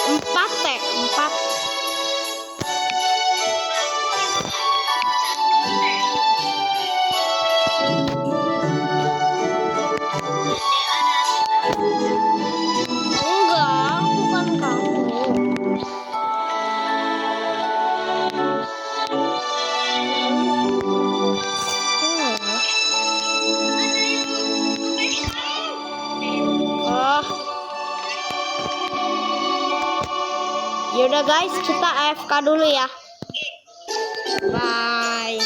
Empat tek, empat. Enggak, bukan kamu. Oh. Yaudah guys, kita AFK dulu ya. Bye.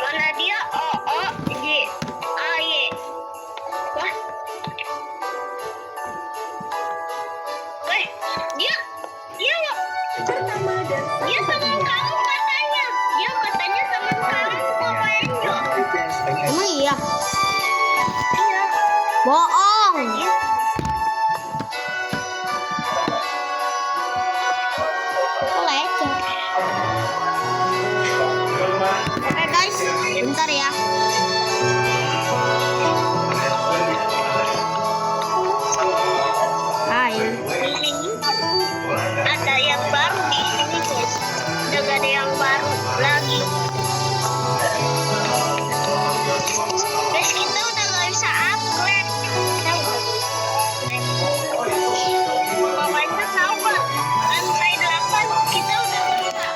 Mana dia? O J A Y. Wah. Weh, dia pertama dan dia sama kamu katanya. Dia katanya sama kamu Papa Angel. Emang iya? Iya. Bohong. Kok lecet? Oke guys, bentar ya. Hai. Ini ada yang baru di sini guys. Udah gak ada yang baru lagi. Guys, kita udah gak bisa upgrade. Tahu gak? Pokoknya tahu gak? Lantai 8 kita udah bisa.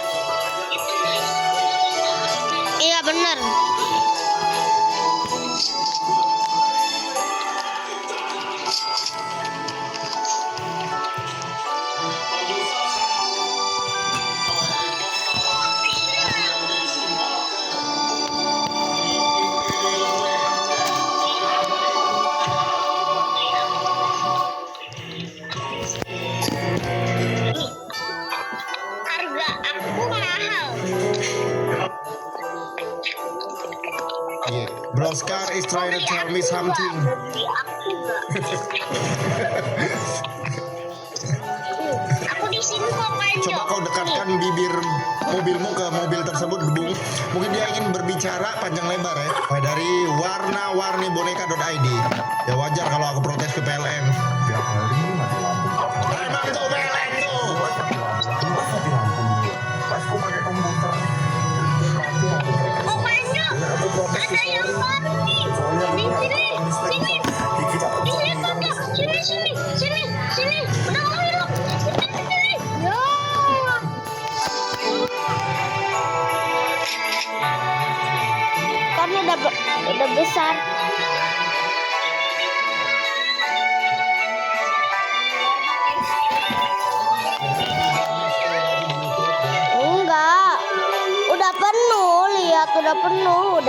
Itu guys. Iya bener. Harga aku mahal. Yeah. Bro Scar is trying to tell me something. Beli aku gak? Aku di sini kok Panjo. Coba kau dekatkan bibir mobilmu ke mobil tersebut, Bung. Mungkin dia ingin berbicara panjang lebar ya. Dari warna-warni-boneka.id. Ya wajar kalau aku protes ke PLN. Emang tuh PLN tuh. Oh Panjo, ada yang baru nih. Di sini, sini. Ini Panjo, sini. Udah mau yuk. Sini. Ya. Kan udah besar. Enggak. Udah penuh, lihat udah penuh.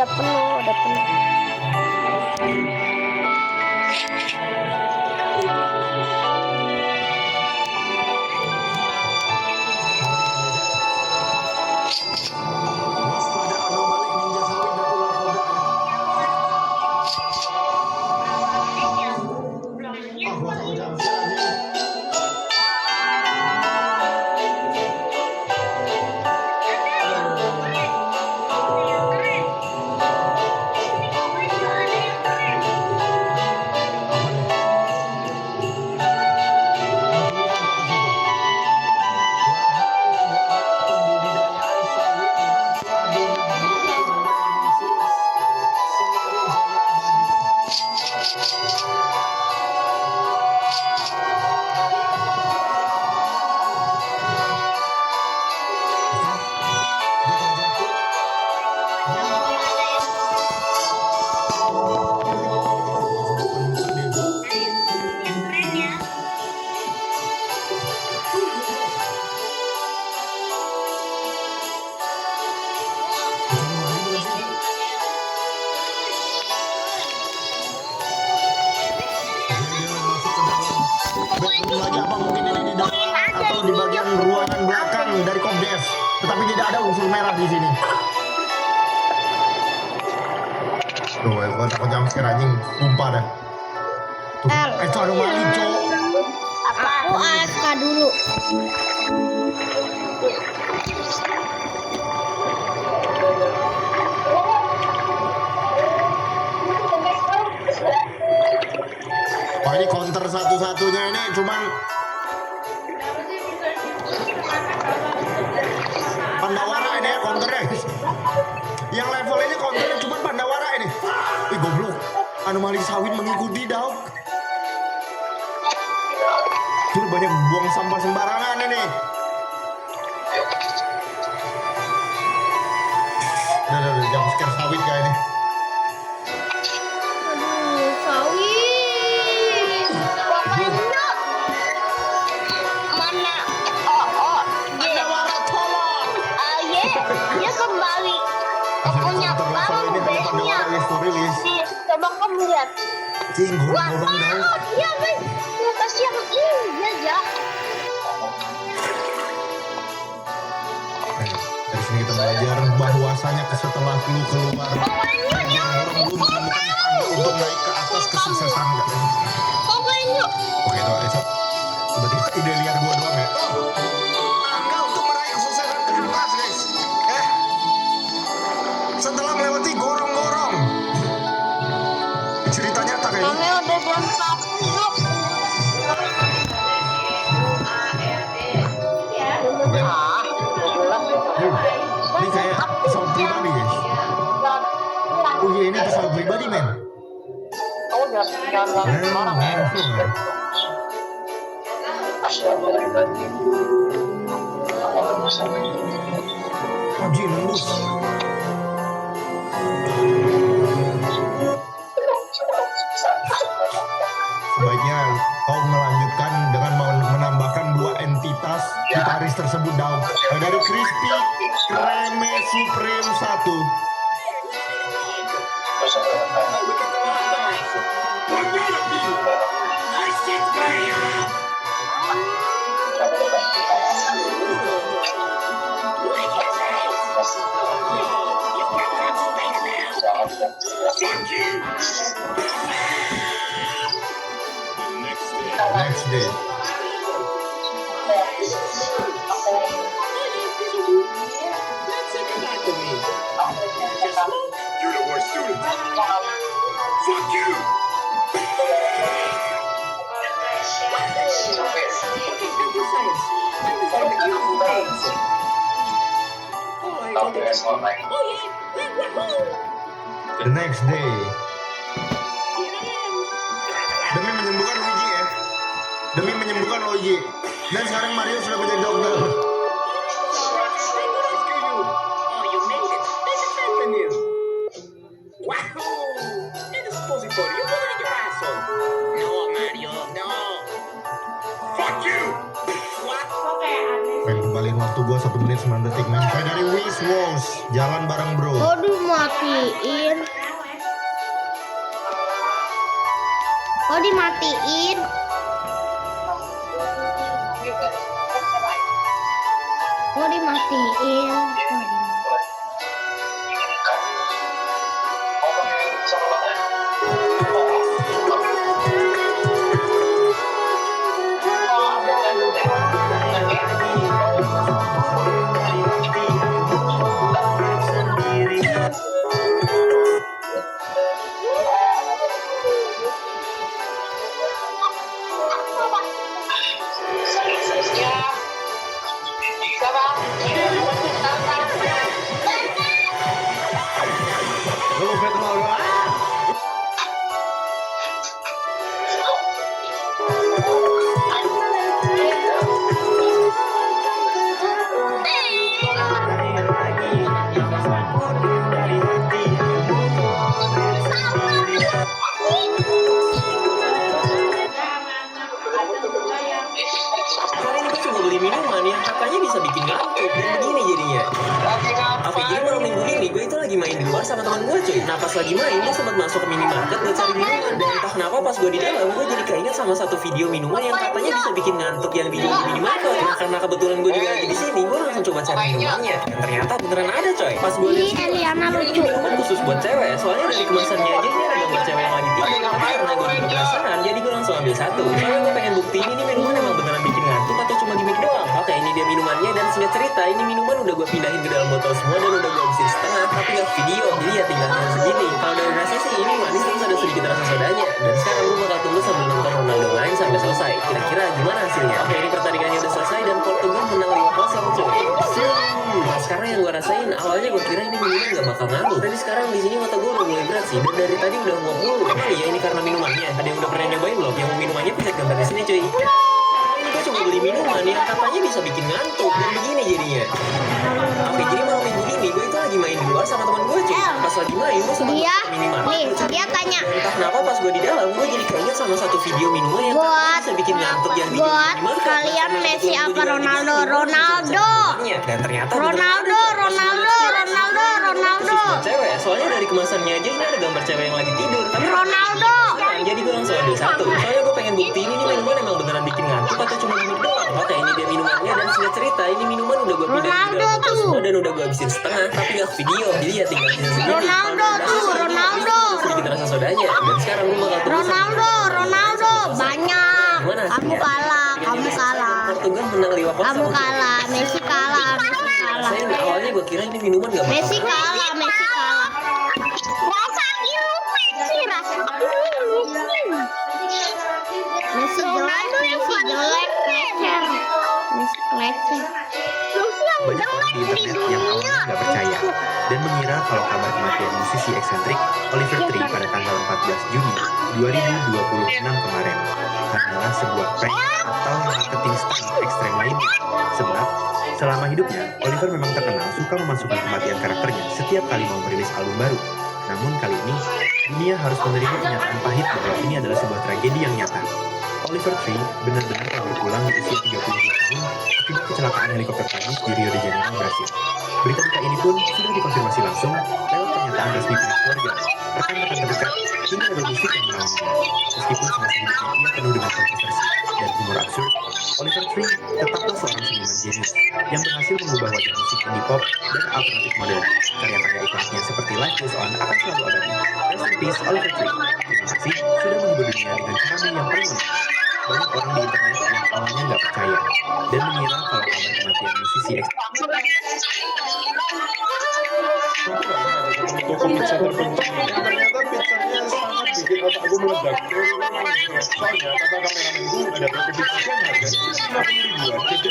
Betul lagi apa mungkin ini di dalam atau di bagian ruangan belakang dari Komdes, tetapi tidak ada unsur merah di sini. Tuh, gua takut jumpscare anjing, sumpah dah. Tuh, itu anomali, Cok. Aku AFK dulu. Wah ini counter satu-satunya ini cuman Pandawara ini ya counternya. Yang levelnya counternya cuma Pandawara ini. Ih goblok. Anomali sawit mengikuti dong. Tuh banyak buang sampah sembarangan ini. Udah jam scare sawit kayak ini. Aduh, sawit. Pokoknya mana Pandawara tolong. Ye, dia kembali. Pokoknya baru base-nya. Coba kamu lihat. Cing Wah, gorong-gorong dong. iya guys. Atas yang ini aja. Dari sini kita belajar bahwasanya setelah lu keluar Pokoknya orang lu menemukan tangga untuk naik ke atas kesuksesan enggak? Pokoknya Oke doa esok. Berarti ide liar gua doang ya. Tangga untuk meraih kesuksesan ke atas guys. Setelah melewati gorong-gorong. Cerita nyata kayak ini. namanya udah jam 1. Ini kayak pesawat pribadi guys. Oh iya ini pesawat pribadi men. Anjir nembus. Sebaiknya kau melanjutkan dengan menambahkan 2 entitas gitaris tersebut daun. Dari Crispy Kreme Supreme 1. Next day. You're the worst student. Fuck you. The next day. Demi menyembuhkan Luigi ya. Demi menyembuhkan Luigi. Dan sekarang Mario sudah menjadi dokter. Pengen kembaliin waktu gua 1 menit 9 detik men. Kayak dari Wish Wars. Jalan bareng bro. Aduh, matiin. Oh, dimatiin. Oh, dimatiin. Kali ini gue cuma beli minuman yang katanya bisa bikin ngantuk dan begini jadinya. Apa jadi malam minggu ini gue itu lagi main di luar sama teman gue cuy. Nah pas lagi main gue sempat masuk ke minimarket buat cari minuman dan entah kenapa pas gue di dalam gue jadi keinget sama satu video minuman yang katanya bisa bikin ngantuk yang dijual di minimarket. Nah karena kebetulan gue juga lagi di sini gue langsung coba cari minumannya dan ternyata beneran ada coy. Pas gue lihat Ih, Eliana lucu. minuman khusus buat cewek soalnya dari kemasannya aja ini ada gambar cewek yang lagi tidur. Tapi karena gue juga penasaran jadi gue langsung ambil satu. Soalnya gue pengen buktiin ini minuman emang beneran bikin ngantuk atau cuma gimmick doang. Oke, ini dia minumannya dan singkat cerita ini minuman udah gue pindahin ke dalam botol semua dan udah gue habisin setengah, tapi gak video, jadi ya tinggal segini. Kalau dari rasa sih ini manis terus ada sedikit rasa sodanya. Dan sekarang gue bakal tunggu sambil nonton Ronaldo main sampai selesai. Kira-kira gimana hasilnya? Oke, ini pertandingannya udah selesai dan Portugal menang 5-0 cuy. Nah, sekarang yang gue rasain awalnya gue kira ini minuman gak bakal ngaruh. Tapi sekarang di sini mata gue udah mulai berat sih. Dan dari tadi udah nguap mulu. Emang iya ini karena minumannya? Ada yang udah pernah nyobain belum? Yang mau minumannya pencet gambar di sini cuy. Gue cuma beli minuman yang katanya bisa bikin ngantuk dan begini jadinya. Oke, jadi malam minggu ini gue itu lagi main di luar sama teman gue cuy. Pas lagi main gue sempat Dia tanya entah kenapa pas gue di dalam gue jadi keinget sama satu video minuman yang katanya bisa bikin ngantuk yang bikin buat gimana, kalian karena Messi gue apa jadi Ronaldo? ingat Ronaldo. dan ternyata Ronaldo. cewek, soalnya dari kemasannya aja ini ada gambar cewek yang lagi tidur. Tapi Ronaldo. jadi gue langsung ambil satu. Soalnya gue pengen buktiin ini minuman emang beneran bikin ngantuk atau cuma gimmick doang. Oke, ini dia minumannya dan singkat cerita ini minuman udah gue pindahin ke dalam botol semua dan udah gue habisin setengah, tapi gak video. Jadi ya tinggal sisa segini. Ronaldo. Sedikit rasa sodanya. Dan sekarang gue bakal tunggu Ronaldo. Banyak. Gimana Kamu hasilnya? kalah. Portugal menang 5-0. Kamu kalah. Messi kalah. Saya awalnya gue kira ini minuman gak bakal Messi kalah. Rasa Messi, rasa Messi jelek. Banyak orang di internet yang awalnya nggak percaya dan mengira kalau kabar kematian musisi eksentrik Oliver Tree pada tanggal 14 Juni 2026 kemarin hanyalah sebuah prank atau marketing stunt ekstrem lainnya. Sebab selama hidupnya, Oliver memang terkenal suka memasukkan kematian karakternya setiap kali mau merilis album baru. Namun kali ini, dunia harus menerima kenyataan pahit bahwa ini adalah sebuah tragedi yang nyata. Oliver Tree benar-benar telah berpulang di usia 32 tahun akibat kecelakaan helikopter tragis di Rio de Janeiro, Brasil. Berita duka ini pun sudah dikonfirmasi langsung lewat pernyataan resmi pihak keluarga, rekan-rekan terdekat, hingga label musik yang menaunginya. Meskipun semasa hidupnya ia penuh dengan kontroversi dan humor absurd, Oliver Tree tetaplah seorang seniman jenius yang berhasil mengubah wajah musik indie pop dan alternatif modern. Karya-karya ikoniknya seperti Life Goes On akan selalu abadi. Rest in peace, Oliver Tree. Terima kasih sudah menghibur dunia dengan caranya yang paling unik. Banyak orang di internet yang awalnya nggak percaya dan mengira kalau kabar kematian musisi Toko pizza terpencil. Ternyata pizzanya sangat bikin otak gue meledak. Soalnya kata kameramen gue ada berapa pizza kan harganya 50.000-an. Gede.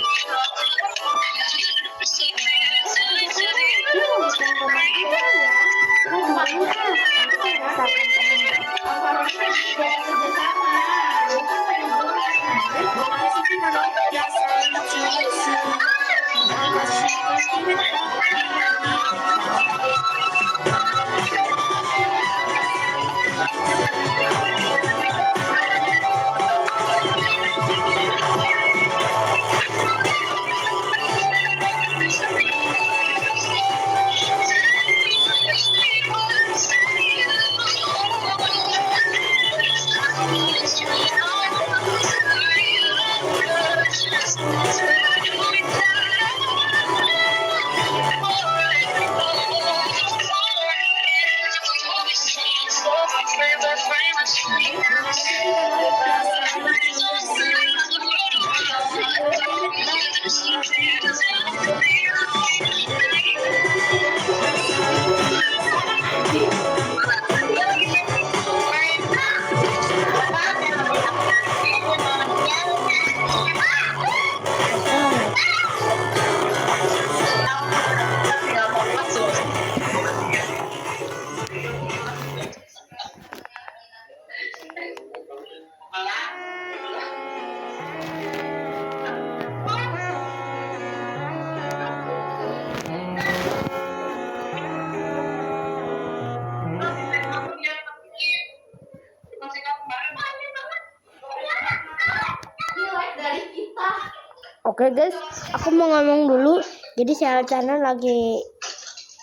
Oke guys, aku mau ngomong dulu. Jadi saya channel lagi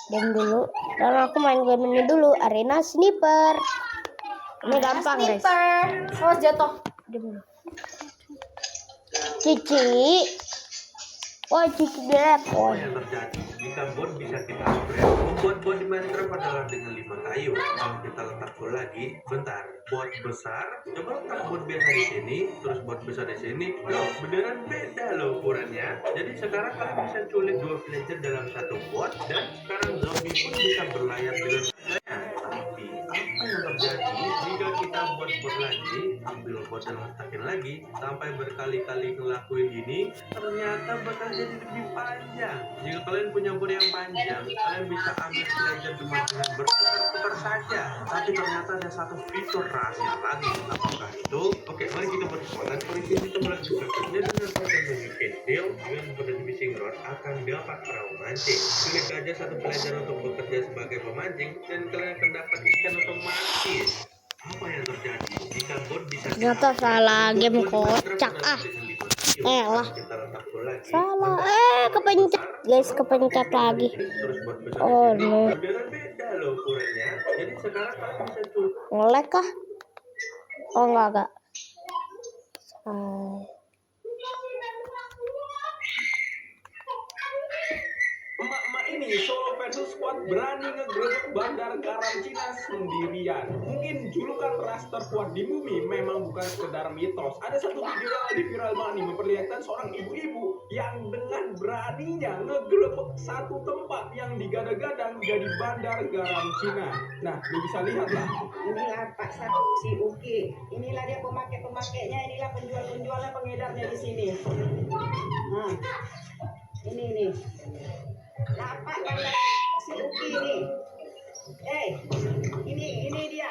game dulu. Dan aku main game ini dulu, Arena Sniper. Ini gampang guys. Awas jatuh. Diam dulu. Cici. Oh Cici di laptop. Jika bot bisa kita upgrade, membuat bot di Minecraft adalah dengan 5 kayu. Kalau kita letak bot lagi, bentar, bot besar, coba letak bot biasa di sini, terus bot besar di sini. Loh, beneran beda loh ukurannya. Jadi sekarang kalian bisa culik 2 villager dalam satu bot, dan sekarang zombie pun bisa berlayar dengan tapi apa yang terjadi jika kita buat bot lagi, ambil bot dan letakin lagi sampai berkali-kali ngelakuin gini, ternyata bakal jadi lebih panjang. Jika kalian punya bot yang panjang, kalian bisa ambil villager cuma dengan berputar-putar saja. Tapi ternyata ada satu fitur rahasia lagi. Apakah itu? Oke, mari kita berkesempatan koleksi kita berikutnya dengan pada bagi pensil dengan pada fishing rod akan dapat perahu mancing. Klik aja satu villager untuk bekerja sebagai pemancing dan kalian akan dapat ikan otomatis. Apa yang terjadi jika bot bisa Ternyata salah game kocak lah. Salah. Kepencet guys, kepencet lagi. Oh no. Beda loh ukurannya. Jadi sekarang kalian bisa culik. Ngelek kah? Oh enggak. Emak-emak ini solo versus squad berani ngegerebek bandar garam Cina sendirian. Mungkin julukan ras terkuat di bumi memang bukan sekedar mitos. Ada satu video yang lagi viral banget nih memperlihatkan seorang ibu-ibu yang dengan beraninya ngegerebek satu tempat yang digadang-gadang jadi bandar garam Cina. Nah, lu bisa lihat lah. Inilah Pak Sat, si Uki. Inilah dia pemakai-pemakainya, inilah penjual-penjualnya, pengedarnya di sini. Nah, ini nih. Lapak bandar si Uki ini. Ini dia.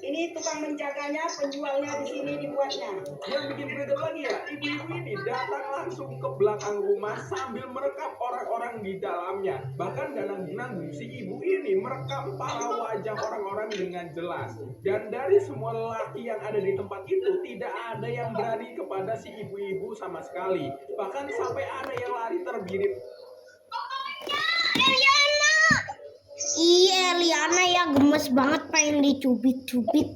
Ini tukang menjaganya, penjualnya di sini dibuatnya. Yang bikin greget lagi ya, ibu-ibu ini datang langsung ke belakang rumah sambil merekam orang-orang di dalamnya. Bahkan danang-danang si ibu ini merekam para wajah orang-orang dengan jelas. Dan dari semua lelaki yang ada di tempat itu, tidak ada yang berani kepada si ibu-ibu sama sekali. Bahkan sampai ada yang lari terbirit. Iya, Eliana ya gemes banget pengen dicubit-cubit.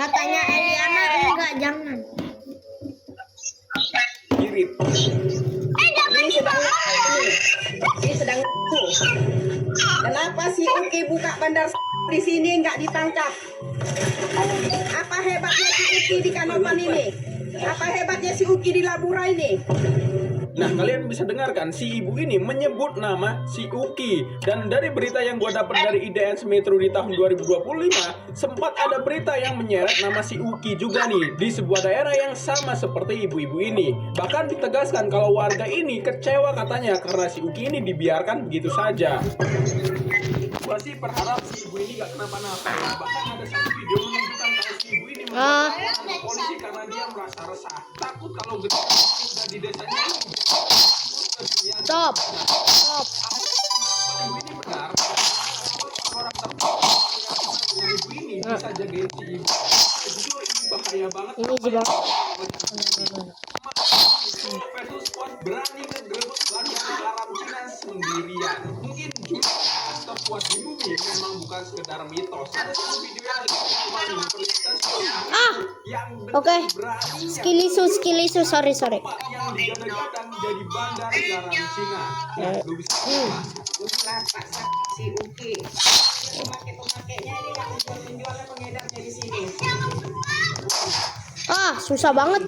Katanya Eliana enggak, jangan. Birit. Ini sedang Kenapa si Uki buka bandar di sini nggak ditangkap? Apa hebatnya si Uki di Kanopan ini? Apa hebatnya si Uki di Labura ini? Nah, kalian bisa dengarkan si ibu ini menyebut nama si Uki. Dan dari berita yang gua dapat dari IDS Metro di tahun 2025, sempat ada berita yang menyeret nama si Uki juga nih di sebuah daerah yang sama seperti ibu-ibu ini. Bahkan ditegaskan kalau warga ini kecewa katanya karena si Uki ini dibiarkan begitu saja. Gua sih berharap si ibu ini gak kenapa-napa ya. Bahkan ada satu video menunjukkan kalau si ibu ini ke polisi karena dia merasa resah. Takut kalau udah di desanya. Stop. Ibu ini benar. Orang ibu ini bisa jagain si ibu. Jujur ini bahaya banget. Ini juga. Versus squad berani ngegerebek bandar garam Cina sendirian. Mungkin julukan terkuat di bumi memang bukan sekedar mitos. Ada satu video yang memperlihatkan yang Oke. Skilisu, sorry. yang digadang-gadang jadi bandar garam Cina. Nah, lu bisa Inilah Pak Sat, si Uki. Pemakai-pemakainya, inilah penjual-penjualnya, pengedarnya di sini. Susah banget.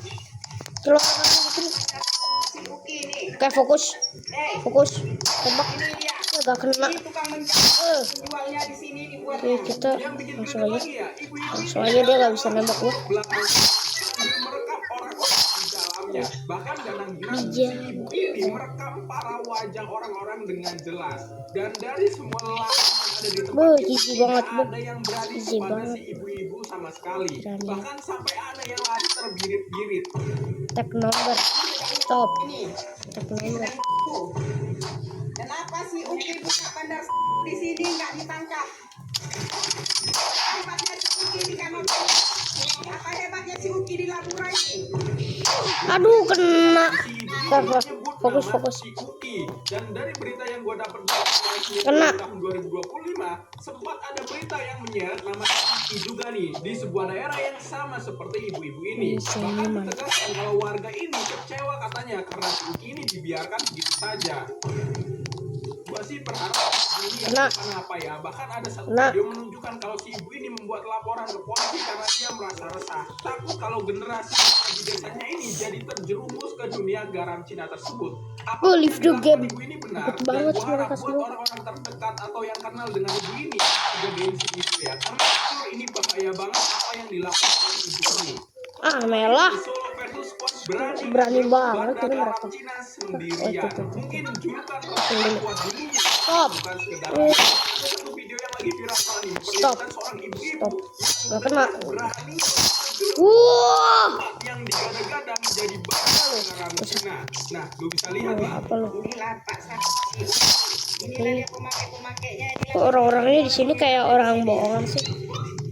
Keluar Si Uki ini. Oke, fokus. Tembak. Ini dia. Agak kena. Ini tukang penjualnya di sini dibuatnya. Oke, kita yang bikin langsung greget aja. lagi ya, ibu-ibu Soalnya dia nggak bisa nembak gua. belakang sambil merekam orang-orang di dalamnya. Bahkan danang-danang si Iya. ibu ini merekam para wajah orang-orang dengan jelas. Dan dari semua lelaki yang ada di tempat itu jijik tidak banget, Bu. ada yang berani Jijik kepada banget. si ibu-ibu sama sekali. Berani. Bahkan sampai ada yang lari terbirit-birit. Tag nomor. Stop. Ini. Tag nomor. Kenapa si Uki buka bandar di sini nggak ditangkap? Hebatnya si Uki di Kanopan. Apa hebatnya si Uki di Labura ini? Aduh, kena. Si ibu ini Stop. menyebut Fokus. nama si Uki Uki. Dan dari berita yang gue dapat dari Kena. tahun 2025, sempat ada berita yang menyeret nama Uki juga nih di sebuah daerah yang sama seperti ibu-ibu ini. Bahkan ditegaskan kalau warga ini kecewa katanya karena si Uki ini dibiarkan begitu saja. Gua sih berharap ini Kena. apa ya. Bahkan ada satu Kena. video menunjukkan kalau si ibu ini membuat laporan ke polisi karena dia merasa resah. Takut kalau generasi di desanya ini jadi terjerumus ke dunia garam Cina tersebut. Apa Live the game. ibu ini benar? Cepet Dan banget gua sih harap mereka buat semua. orang-orang terdekat atau yang kenal dengan ibu ini jagain si ibu ya. Karena jujur ini bahaya banget apa yang dilakukan oleh ibu ini. Melah. Solo versus Squad berani Berani banget bandar ini garam mereka. Cina sendirian. Mungkin julukan kuat dulu. Stop. Bukan sekedar ada satu video yang lagi viral kali ini memperlihatkan seorang ibu-ibu Gak kena. berani Wah. yang digadang-gadang menjadi bandar garam Cina. Nah, lu bisa lihat nih. Apa lu? Inilah Pak Saksi. Inilah dia pemakai-pemakainya. Inilah Kok orang-orangnya di sini kayak orang bohongan sih?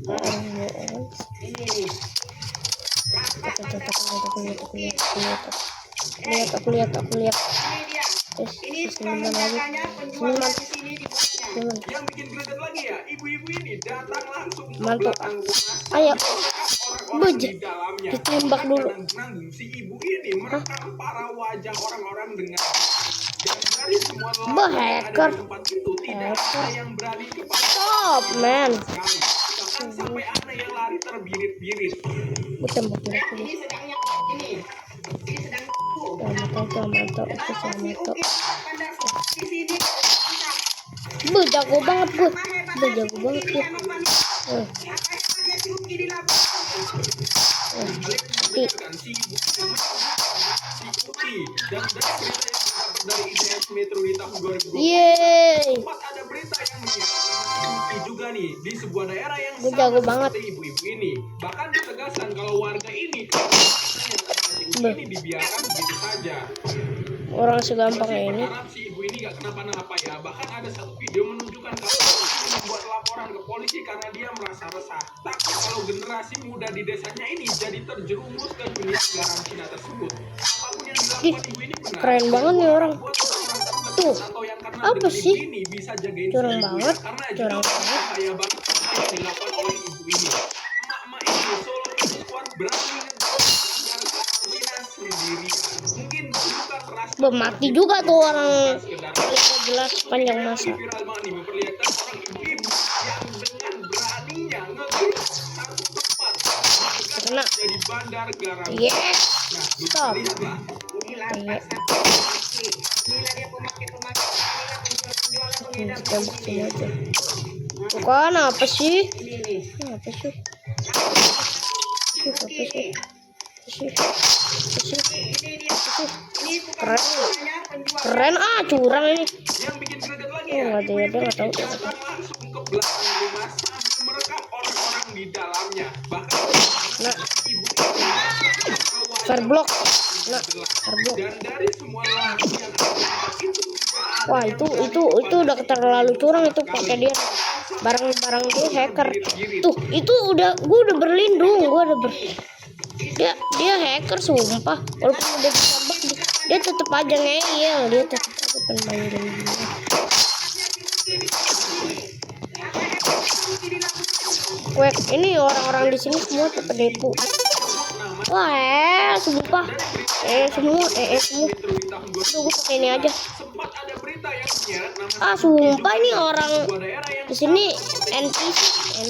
Orang bohongan. ini nih. Aku lihat. Ini dia. Terus Ini terus tukang gimana lagi? menjaganya, penjual di sini dibuatnya. Gimana? Yang bikin greget lagi ya, ibu-ibu ini datang langsung ke Mantap. belakang rumah. Ayo. Orang-orang di dalamnya. Ditembak dulu. Nanggung si ibu ini merekam para wajah orang-orang dengan dan dari semua Bah, lelaki yang ada hacker. di tempat itu tidak ada yang berani kepada Stop, man. sekali. Bahkan sampai ada yang lari terbirit-birit. Gue tembak dulu. Ini sedangnya ini. Ini sedang Mantap. Kenapa si Uki pandar di sini? Jago banget gue. Apa hebatnya si Jago Uki banget di gue. Anopan ini? Apa hebatnya si Uki di lapangan? Dan si ibu si Uki dan dari berita yang didapat dari IDS Metro di tahun 2020 Yeay. sempat ada berita yang menyebut nama si Uki juga nih di sebuah daerah yang Gue sama jago seperti banget. ibu-ibu ini. Bahkan ditegaskan kalau warga ini ini dibiarkan begitu saja. Orang segampang ini. Berharap si ibu ini gak kenapa-napa ya. Bahkan ada satu video menunjukkan kalau ibu ini membuat laporan ke polisi karena dia merasa resah. Takut kalau generasi muda di desanya ini jadi terjerumus ke dunia garam Cina tersebut. Apapun yang dilakukan ibu ini benar. Keren banget nih orang. Buat orang terdekat Tuh. atau yang kenal Apa dengan sih? ibu ini bisa jagain Curang si ibu banget. ya. Karena Curang juga banget. bahaya banget apa yang dilakukan oleh ibu ini. Emak-emak ini Solo Squad berani ngejar garam Cina sendirian. Mungkin julukan ras Mati juga tuh orang. Gak jelas panjang masa. viral banget nih memperlihatkan seorang ibu-ibu yang dengan beraninya ngegrip satu tempat Kena. jadi bandar garam. Yes. Nah, lu Stop. lihat lah. Inilah Pak Saksi. Inilah dia pemakai-pemakai. Inilah penjual-penjual pengedar. Tembak semua aja. Bukan apa sih? Ini nih. Apa sih? Uki nih. Ini dia. Ini tukang menjaganya, penjual. Keren curang ini. Yang bikin greget lagi Oh, ya, nggak ada, ibu-ibu dia nggak tahu. ini datang langsung ke belakang rumah sambil merekam orang-orang di dalamnya. Bahkan Nah, ibu Verblock. Nah, Verblock. dan dari semua lelaki yang ada di tempat itu Wah, itu udah terlalu curang itu pakai dia barang-barang dia hacker. Tuh, itu gue udah berlindung, dia hacker sumpah. Walaupun udah ditembak dia tetep aja ngeyel, dia tetep aja pengen dia. Wek, ini orang-orang di sini semua tuh penipu. Wah, sumpah. Semua. Metro di tahun 2000 Tuh, gue pakai ini aja. sempat ada berita yang menyeret nama Sumpah ini orang sebuah daerah yang di sini NPC.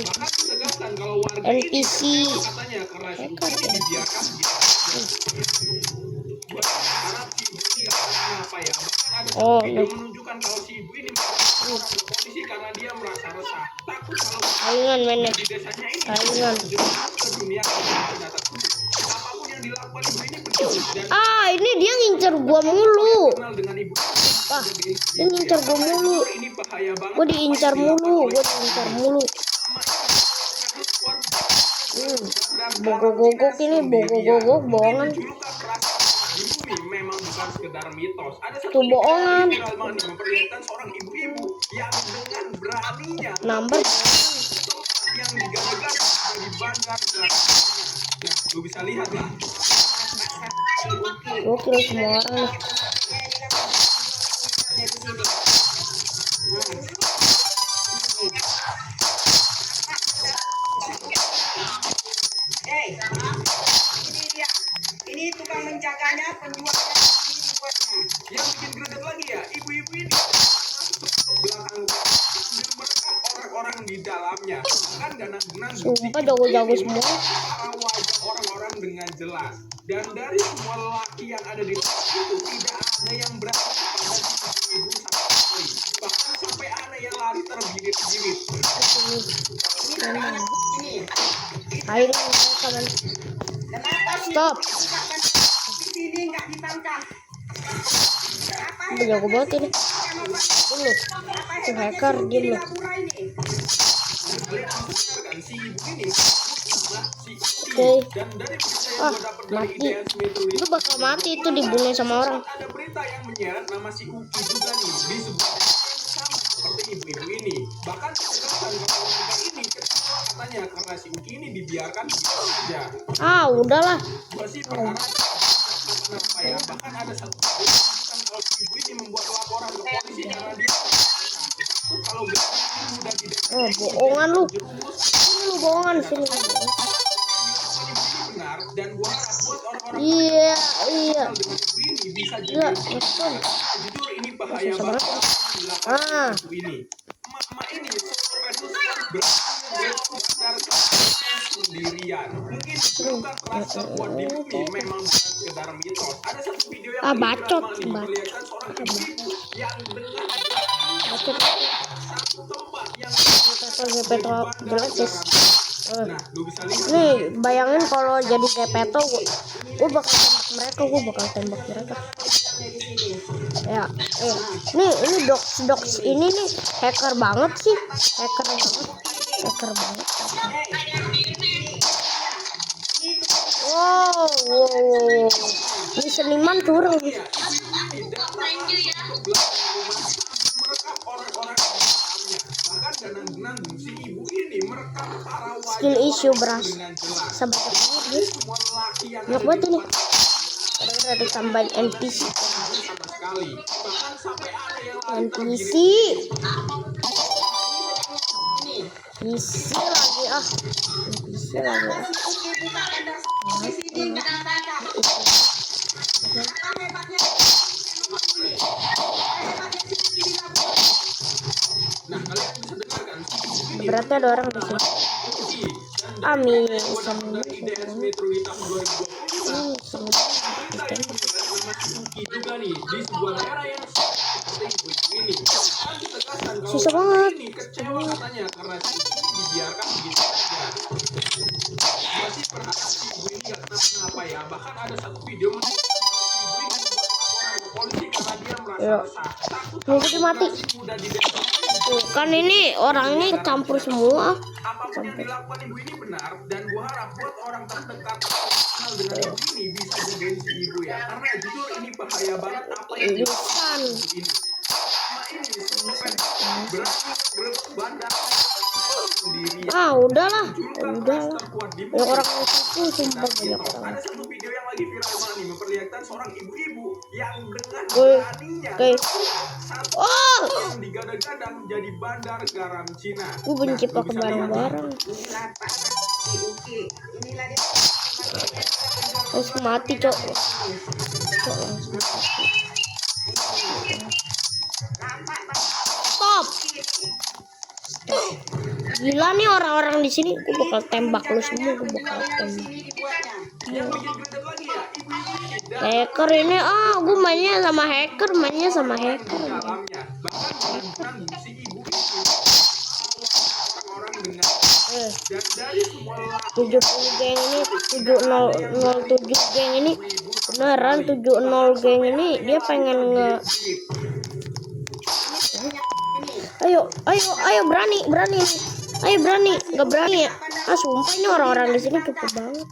bahkan ditegaskan kalau warga ini NPC. katanya karena si ibu ini dibiarkan gitu. Buat harap si ibu ini gak kenapa ya. Bahkan ada satu Oh, video menunjukkan kalau si ibu ini melaporkan ke polisi karena dia merasa resah. Takut kalau Saingan mainnya. di desanya ini Saingan. terjerumus ke dunia Cina tersebut. Apapun yang dilakukan ibu ini betul dan Ini dia ngincer gua mulu. kenal dengan ibu Wah, dia ngincer gua mulu. ini bahaya banget. Gua diincar mulu. Bogok ini bogok bohongan. Julukan ras di bumi memang bukan sekedar mitos. Ada satu Tuh, bohongan. viral banget nih, memperlihatkan seorang ibu-ibu yang dengan beraninya Nambah. yang digadang-gadang dari bandar garam. Nah, lu bisa lihat lah. Gokil semua orang nih. sini. Ini dia. Ini tukang menjaganya, penjualnya ini dibuatnya. Yang bikin greget lagi ya, ibu-ibu ini ke belakang sambil merekam orang-orang di dalamnya. Bahkan ganang-ganang Sumpah jago-jago semua. para wajah orang-orang dengan jelas. Dan dari semua lelaki yang ada di tempat itu tidak ada yang berani pada si ibu sama sekali. Bahkan sampai ada yang lari terbirit-birit. Ini. Ayo kawan. Kenapa sih Stop. buka bandar di sini nggak ditangkap? Apa Udah jago banget ini. Dulu. Itu hacker dia loh. Labura ini? Kalian kan si ibu ini adalah si Uki. Oke. Dan dari berita yang Ah, gue dapat dari mati. IDS Metro Itu bakal mati itu dibunuh sama orang. ada berita yang menyeret nama si Uki juga nih di sebuah daerah yang sama seperti ibu-ibu ini. Bahkan dikatakan kalau warga ini kecewa katanya karena si Uki ini dibiarkan begitu saja. Ah, udahlah. Gua sih berharap kenapa ya. Bahkan ada satu yang menunjukkan kalau si ibu ini membuat laporan ke polisi karena dia kalau berani mudah dideteksi. Oh, bohongan lu. Jerumus Ini lu bohongan sini. benar dan gua harap buat orang-orang Iya. dengan ibu ini bisa jadi Iya, betul. jujur ini bahaya Susah banget banget. dilakukan Ah. ibu ini. Emak-emak ini profesional berarti sendirian. Mungkin bukan rasa kuat di bumi memang bukan sekedar mitos. Ada satu video yang Ah, lagi bacot. viral nih, memperlihatkan seorang ibu yang dengan Bacot. satu tempat yang Gepeto jelas sih. nah lu bisa lihat Nih, bayangin kalau jadi Gepeto, gua bakal tembak mereka. Ya, ini dox ini nih hacker banget sih, hacker banget. Wow. Ini seniman curang. merekam orang-orang di dalamnya. Bahkan danang-danang si ibu ini merekam para wajah Skill issue beras. dengan jelas. Sabar banget guys. Semua lelaki yang Banyak banget ini. Udah ditambahin NPC. sama sekali. Bahkan sampai ada yang NPC. NPC lagi ah. NPC lagi. Kenapa si Uki buka bandar di sini nggak ditangkap? Apa hebatnya ini? Hebatnya si Uki di Labura. Nah, kalian bisa dengarkan si ibu ini Berarti ada orang di sini. Uki. Dan Amin. dari IDS Metro di tahun 2020 berita yang menyebut nama si Uki juga nih di sebuah daerah yang seperti ibu ini. Kan ditegaskan kalau Susah warga banget. ini kecewa katanya karena si Uki dibiarkan begitu saja. Masih berharap si ibu ini gak kenapa-napa ya. Bahkan ada satu video menunjukkan si ibu ini membuat laporan ke polisi karena dia merasa Yuk. resah. Takut Nunggu dia mati. mudah dideteksi. Tuh, kan ini orangnya campur semua. Apapun yang dilakukan ibu ini benar dan gua harap buat orang terdekat kenal dengan ibu ini bisa jagain si ibu ya karena jujur ini bahaya banget apa yang dilakukan Bukan. ibu ini. Mak ini sampai berani berebut bandar sendirian. Ah, udahlah. Julukan Udahlah. kelas terkuat di Ya bumi. orang itu sumpah banyak Gitu. orang. Ada satu video yang lagi viral banget nih memperlihatkan seorang ibu-ibu yang dengan Woi, beraninya oke. satu Oh, yang digadang-gadang jadi bandar garam Cina. gue benci Nah, lu pakai bisa lihat nih. barang-barang. Inilah Pak si Uki. Inilah dia. Langsung mati, Cok. Cok, langsung mati. Nampak Pak Stop. Uki. Gila nih orang-orang di sini. Gue bakal tembak lu semua. Gue bakal Penjualnya di tembak. sini dibuatnya. Yang bikin greget lagi ya, ibu-ibu ini dan Hacker ini, gue mainnya sama hacker. dalamnya. Bahkan dengan si ibu itu orang dengan dan dari semua lelaki 70 geng ini, 7007 geng ini, beneran 70 geng ini dia pengen ayo berani, nggak berani ya? Ah sumpah ini orang-orang di sini cukup banget.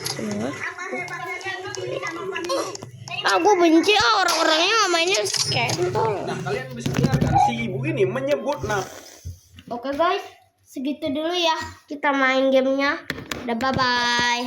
Semua. Apa hebatnya dia di sini kan nonton ini? Gue benci orang-orangnya mainnya skentol. Nah, kalian bisa dengarkan si ibu ini menyebut Oke guys, segitu dulu ya kita main gamenya. Udah bye bye.